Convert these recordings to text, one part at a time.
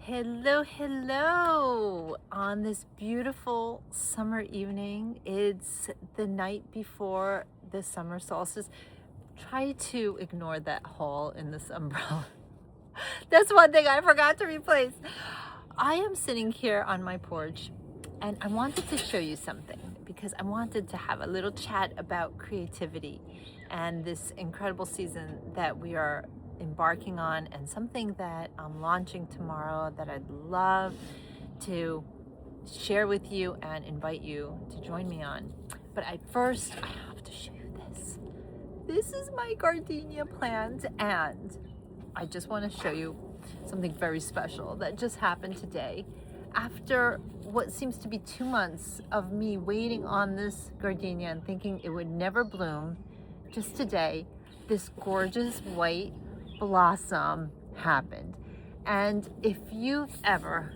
Hello, hello! On this beautiful summer evening, it's the night before the summer solstice. Try to ignore that hole in this umbrella. That's one thing I forgot to replace. I am sitting here on my porch and I wanted to show you something because I wanted to have a little chat about creativity and this incredible season that we are embarking on, and something that I'm launching tomorrow that I'd love to share with you and invite you to join me on. But first, I have to show you this. This is my gardenia plant, and I just want to show you something very special that just happened today. After what seems to be 2 months of me waiting on this gardenia and thinking it would never bloom, just today, this gorgeous white blossom happened. And if you've ever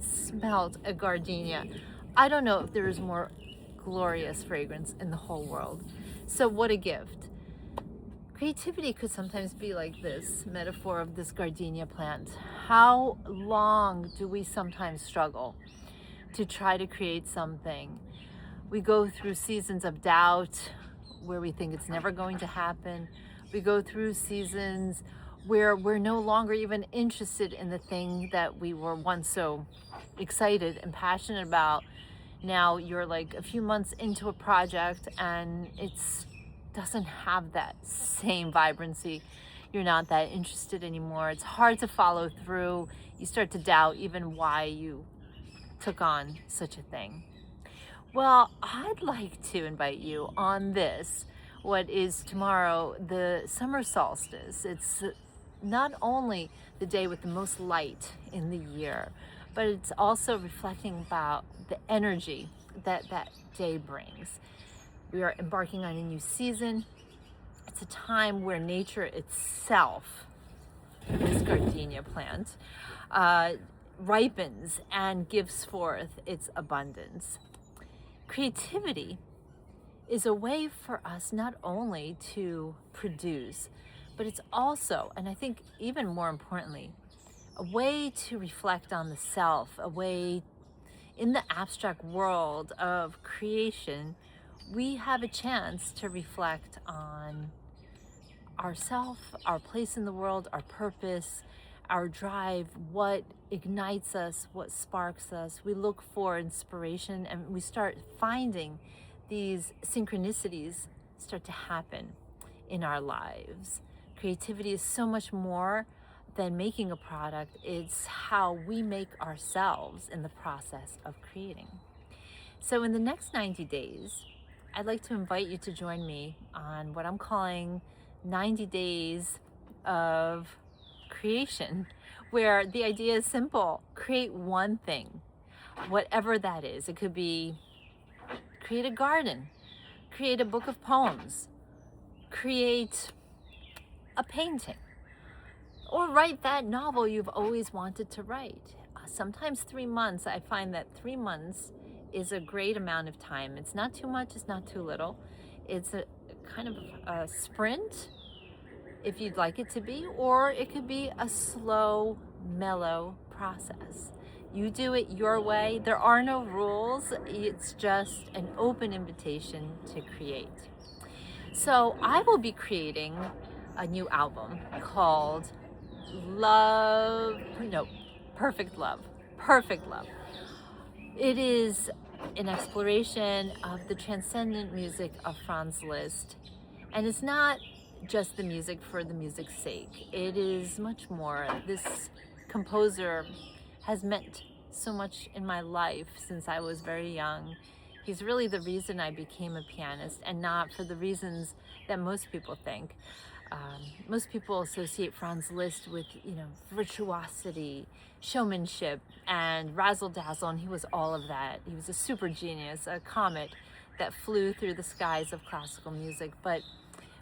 smelled a gardenia, I don't know if there is more glorious fragrance in the whole world. So what a gift. Creativity could sometimes be like this metaphor of this gardenia plant. How long do we sometimes struggle to try to create something? We go through seasons of doubt where we think it's never going to happen. We go through seasons where we're no longer even interested in the thing that we were once so excited and passionate about. Now you're like a few months into a project and it's doesn't have that same vibrancy. You're not that interested anymore. It's hard to follow through. You start to doubt even why you took on such a thing. Well, I'd like to invite you on this, what is tomorrow, the summer solstice. It's not only the day with the most light in the year, but it's also reflecting about the energy that that day brings. We are embarking on a new season. It's a time where nature itself, this gardenia plant, ripens and gives forth its abundance. Creativity is a way for us not only to produce, but it's also, and I think even more importantly, a way to reflect on the self, a way in the abstract world of creation. We have a chance to reflect on ourself, our place in the world, our purpose, our drive, what ignites us, what sparks us. We look for inspiration and we start finding these synchronicities start to happen in our lives. Creativity is so much more than making a product. It's how we make ourselves in the process of creating. So in the next 90 days, I'd like to invite you to join me on what I'm calling 90 days of creation, where the idea is simple. Create one thing, whatever that is. It could be create a garden, create a book of poems, create a painting, or write that novel you've always wanted to write. Sometimes 3 months, I find that 3 months is a great amount of time. It's not too much, it's not too little. It's a kind of a sprint, if you'd like it to be, or it could be a slow, mellow process. You do it your way. There are no rules. It's just an open invitation to create. So I will be creating a new album called Perfect Love. Perfect Love. It is an exploration of the transcendent music of Franz Liszt. And it's not just the music for the music's sake. It is much more. This composer has meant so much in my life since I was very young. He's really the reason I became a pianist, and not for the reasons that most people think. Most people associate Franz Liszt with, virtuosity, showmanship, and razzle dazzle, and he was all of that. He was a super genius, a comet that flew through the skies of classical music. But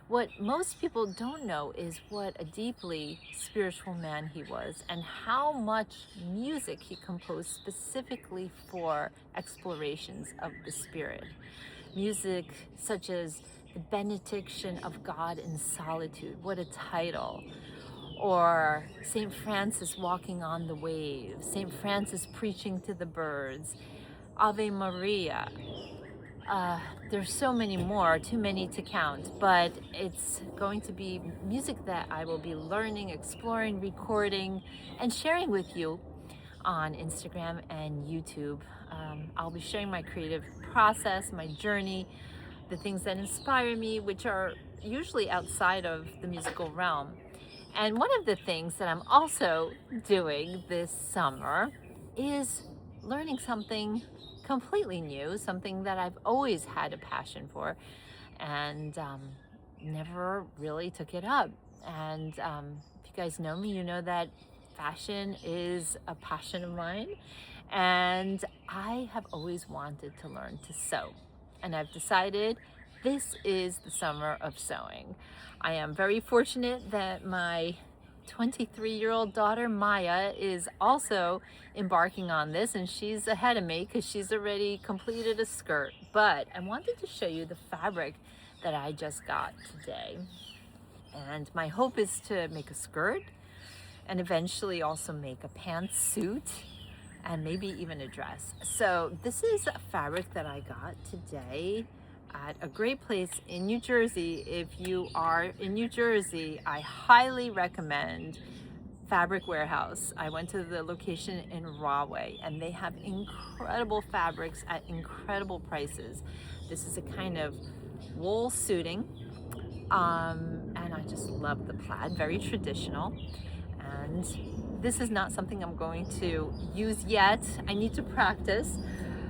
what most people don't know is what a deeply spiritual man he was, and how much music he composed specifically for explorations of the spirit. Music such as The Benediction of God in Solitude, what a title. or St. Francis walking on the waves, St. Francis preaching to the birds, Ave Maria. There's so many more, too many to count, but it's going to be music that I will be learning, exploring, recording, and sharing with you on Instagram and YouTube. I'll be sharing my creative process, my journey, the things that inspire me, which are usually outside of the musical realm. And one of the things that I'm also doing this summer is learning something completely new, something that I've always had a passion for and never really took it up. And if you guys know me, you know that fashion is a passion of mine. And I have always wanted to learn to sew. And I've decided this is the summer of sewing. I am very fortunate that my 23-year-old daughter Maya is also embarking on this, and she's ahead of me because she's already completed a skirt. But I wanted to show you the fabric that I just got today. And my hope is to make a skirt and eventually also make a pantsuit and maybe even a dress. So this is a fabric that I got today at a great place in New Jersey. If you are in New Jersey, I highly recommend Fabric Warehouse. I went to the location in Rahway, and they have incredible fabrics at incredible prices. This is a kind of wool suiting, and I just love the plaid, very traditional. And this is not something I'm going to use yet. I need to practice.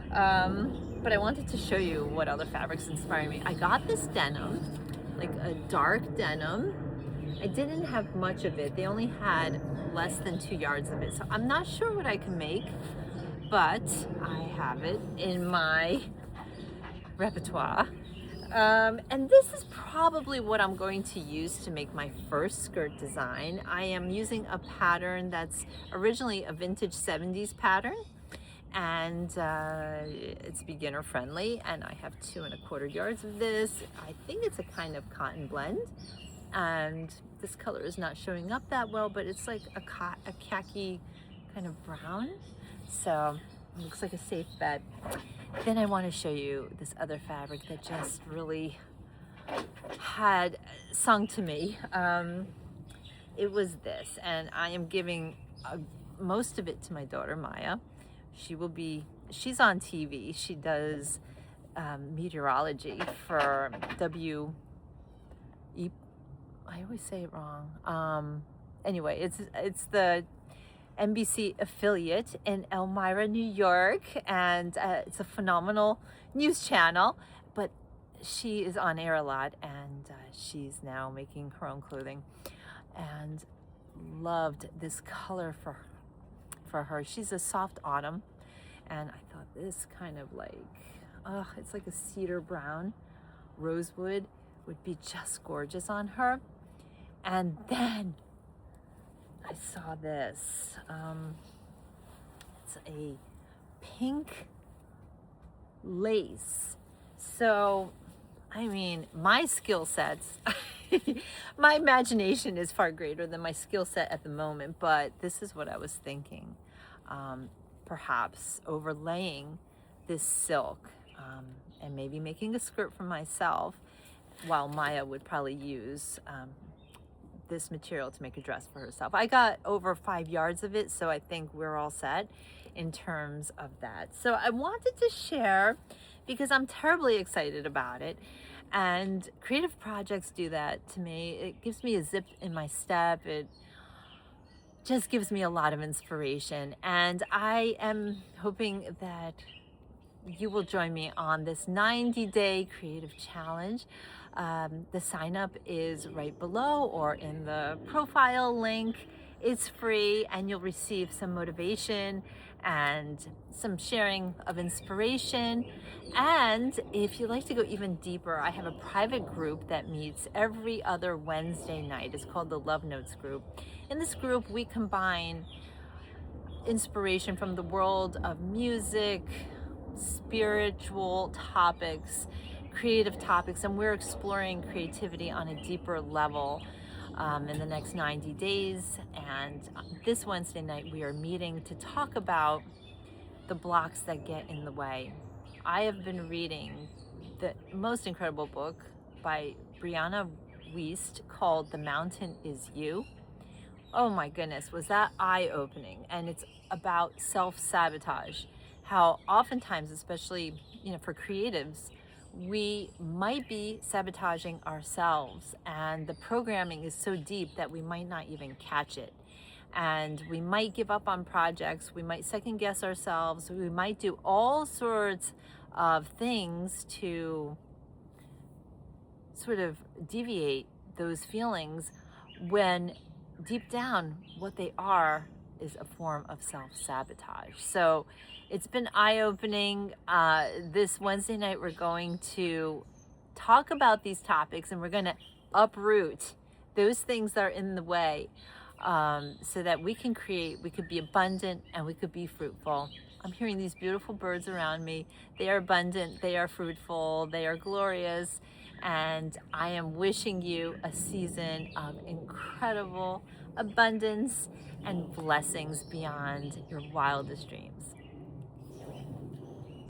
But I wanted to show you what other fabrics inspire me. I got this denim, like a dark denim. I didn't have much of it. They only had less than 2 yards of it. So I'm not sure what I can make, but I have it in my repertoire. And this is probably what I'm going to use to make my first skirt design. I am using a pattern that's originally a vintage 70s pattern, and it's beginner friendly, and I have 2¼ yards of this. I think it's a kind of cotton blend, and this color is not showing up that well, but it's like a khaki kind of brown, so it looks like a safe bet. Then I want to show you this other fabric that just really had sung to me. It was this, and I am giving most of it to my daughter Maya. She's on TV. She does meteorology for I always say it wrong. Anyway, it's the NBC affiliate in Elmira, New York, and it's a phenomenal news channel, but she is on air a lot, and she's now making her own clothing, and loved this color for her. She's a soft autumn, and I thought this kind of like, it's like a cedar brown, rosewood would be just gorgeous on her. And then I saw this. It's a pink lace. So, I mean, my skill sets, my imagination is far greater than my skill set at the moment, but this is what I was thinking. Perhaps overlaying this silk and maybe making a skirt for myself, while Maya would probably use this material to make a dress for herself. I got over 5 yards of it, so I think we're all set in terms of that. So I wanted to share because I'm terribly excited about it, and creative projects do that to me. It gives me a zip in my step. It just gives me a lot of inspiration, and I am hoping that you will join me on this 90-day creative challenge. The sign up is right below or in the profile link. It's free, and you'll receive some motivation and some sharing of inspiration. And if you'd like to go even deeper, I have a private group that meets every other Wednesday night. It's called the Love Notes group. In this group, we combine inspiration from the world of music, spiritual topics, creative topics, and we're exploring creativity on a deeper level. in the next 90 days. And this Wednesday night, we are meeting to talk about the blocks that get in the way. I have been reading the most incredible book by Brianna Wiest called The Mountain Is You. Oh my goodness, was that eye-opening? And it's about self-sabotage. How oftentimes, especially, for creatives, we might be sabotaging ourselves, and the programming is so deep that we might not even catch it. And we might give up on projects, we might second guess ourselves, we might do all sorts of things to sort of deviate those feelings, when deep down what they are is a form of self-sabotage. So it's been eye-opening. This Wednesday night we're going to talk about these topics, and we're going to uproot those things that are in the way, so that we can create, we could be abundant, and we could be fruitful. I'm hearing these beautiful birds around me. They are abundant, they are fruitful, they are glorious, and I am wishing you a season of incredible abundance and blessings beyond your wildest dreams.